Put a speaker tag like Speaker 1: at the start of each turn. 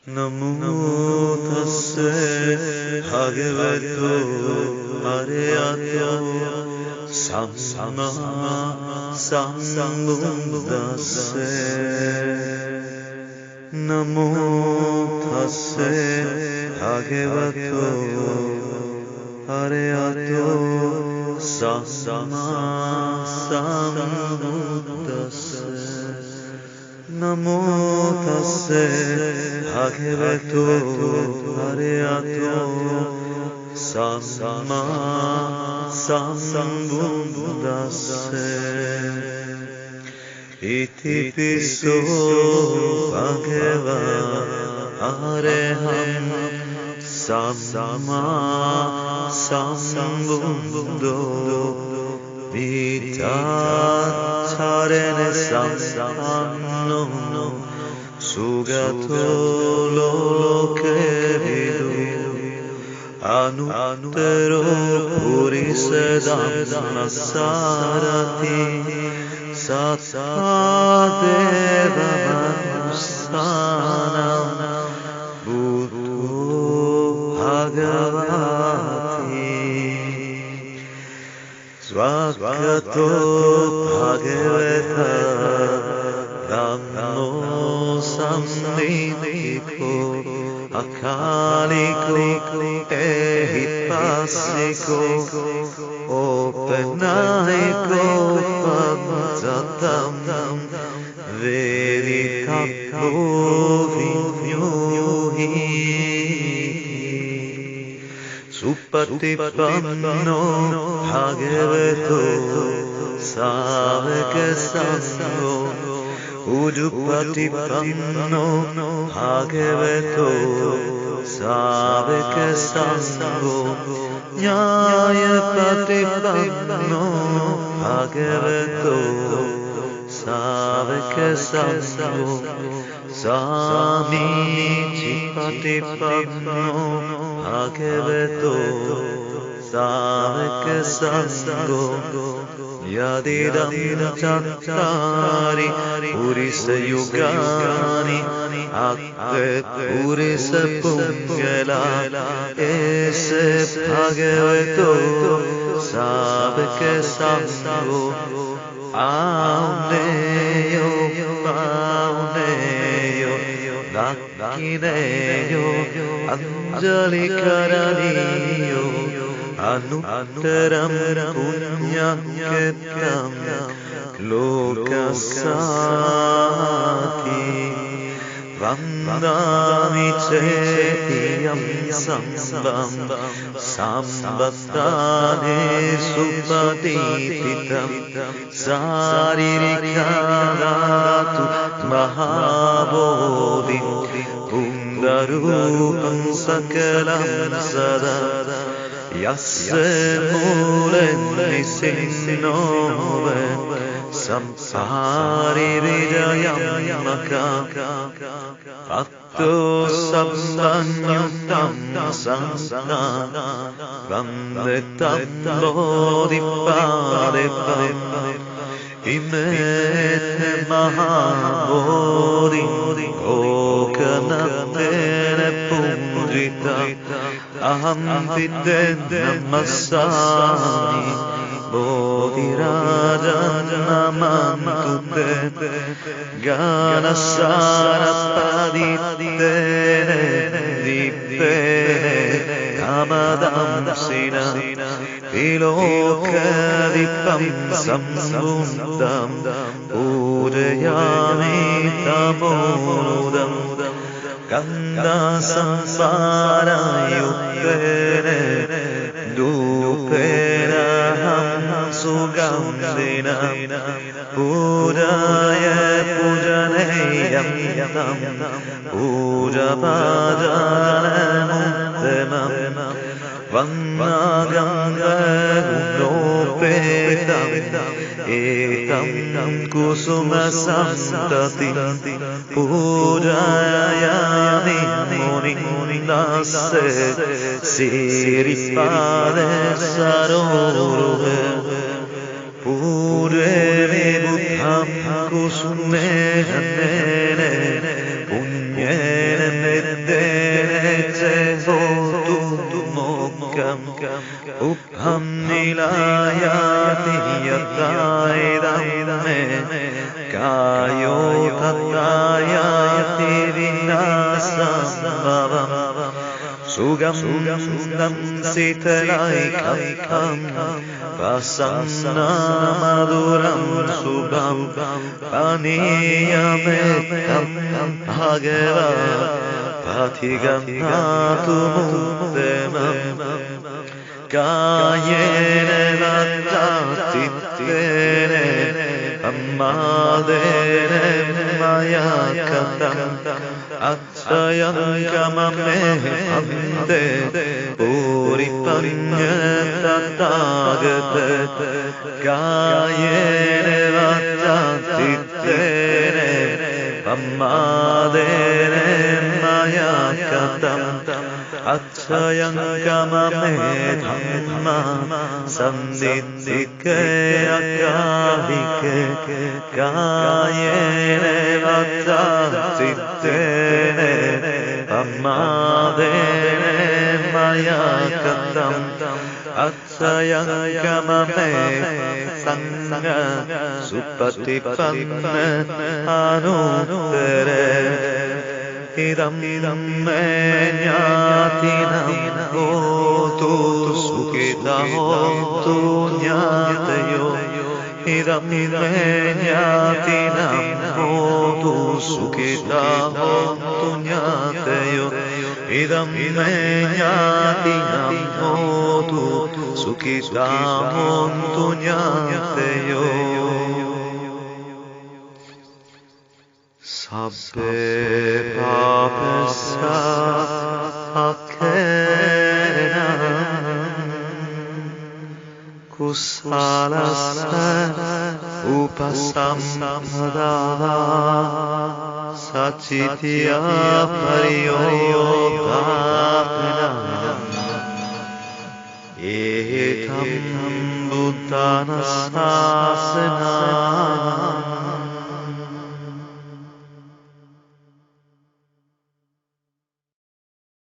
Speaker 1: Namo tassa bhagavato arahato samma sambuddhassa. Namo tassa bhagavato arahato samma sambuddhassa. Namo tassa bhagavato arahato samma sambuddhassa. Iti pisso bhagava araham samma sambuddho vitatharena sampanno sugato lokevidu anuttaro purisadhamma sarati sattadeva manusana buddho bhagavati svakato bhagavata dhammo samnidiko akaliko ehipassiko openaiko pantatam veditappo vinyuhi supatipanno bhagavato savaka sangho Ujupatipanno bhagavato savaka sangho Nyayapatipanno bhagavato savaka sangho Samicipatipanno bhagavato savaka sangho Yadidam chattari purisa yugani atte purisa pungala ese bhagavato savaka sangho auneyo nakkineyo anjali karaniyo Anutteram punyaketam lokasati Vandami cetiyam sambam sambattane supadipitam saririkadatu mahabodhi pundarupam sakalam sada Yasse mulen nisinove samsari vidayam maka patto sampanyutam santa vandetam bodhipadepam imete mahabodhi okanatene pundrita aham videna masani bodhiraja namantute ganasara paditene dipene amadam sina vilokadipam samsundam udayami tamodam Ganda samsara yuppene dupena ham sugandhina pujaya pujaneyam tam puja pajanamuttamam vanna ganga gunopetam etam kusuma santati pujayami munindasse siripade sarove pureve buddham kusume punyene സുഗന്ധം ശീതളായി കൈകം പ്രസന്ന മധുരം ശുഭം പാനീയമേകം ഭഗവ പഥികം നാതുമുദമം കായേന വചാചിത്തേന അമ്മാദേന മയാ കഥം അക്ഷയം കമമേ അന്തേ പൂരിപഞ്ഞ തഥാഗത കായേന വചാചിത്തേന അമ്മാദേന മയാ കഥം അക്ഷയം കമമേ ധമ്മ സന്നിധിക്കേ അകാലികേ കായേന വചാചിത്തേന അമ്മാദേന മയാ കഥം അക്ഷയം കമമേ സംഗ സുപതിപന്ന അനുത്തരേ ഇദം may ജ്ഞാതിനം ഹോതു സുഖിതം ഹോതു ജ്ഞാതയോ ഇദം may ജ്ഞാതിനം ഹോതു സുഖിതം ഹോതു ജ്ഞാതയോ ഇദം may ജ്ഞാതിനം ഹോതു സുഖിതം ഹോതു ജ്ഞാതയോ Sabbe papessa akkenam kusalassa upasammadava sachitya pariyoganam etam buddhanassa